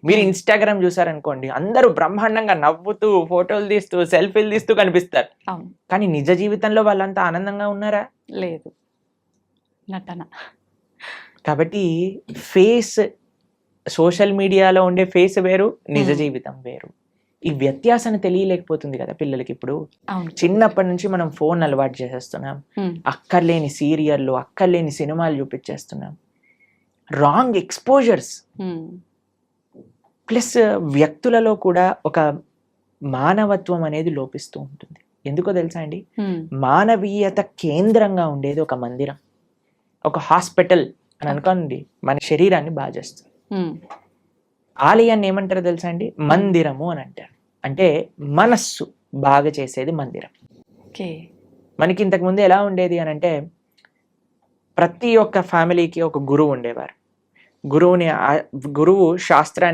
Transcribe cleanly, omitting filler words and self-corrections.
మీరు ఇన్స్టాగ్రామ్ చూసారనుకోండి, అందరూ బ్రహ్మాండంగా నవ్వుతూ ఫోటోలు తీస్తూ సెల్ఫీలు తీస్తూ కనిపిస్తారు. అవును. కానీ నిజ జీవితంలో వాళ్ళంతా ఆనందంగా ఉన్నారా? లేదు, నటన. కాబట్టి ఫేస్, సోషల్ మీడియాలో ఉండే ఫేస్ వేరు, నిజ Hmm. జీవితం వేరు. ఈ వ్యత్యాసాన్ని తెలియలేకపోతుంది కదా పిల్లలకి ఇప్పుడు. అవును. చిన్నప్పటి నుంచి మనం ఫోన్ అలవాటు చేసేస్తున్నాం, Hmm. అక్కర్లేని సీరియళ్ళు, అక్కర్లేని సినిమాలు చూపించేస్తున్నాం, రాంగ్ ఎక్స్పోజర్స్. Hmm. ప్లస్ వ్యక్తులలో కూడా ఒక మానవత్వం అనేది లోపిస్తూ ఉంటుంది. ఎందుకో తెలుసా అండి? Hmm. మానవీయత కేంద్రంగా ఉండేది ఒక మందిరం, ఒక హాస్పిటల్ అని అనుకోండి, మన శరీరాన్ని బాగా చేస్తుంది. Hmm. ఆలయాన్ని ఏమంటారో తెలుసా అండి? మందిరము అని అంటారు. అంటే మనస్సు బాగా చేసేది మందిరం. ఓకే. మనకి ఇంతకు ముందు ఎలా ఉండేది అని అంటే, ప్రతి ఒక్క ఫ్యామిలీకి ఒక గురువు ఉండేవారు. గురువు శాస్త్రాన్ని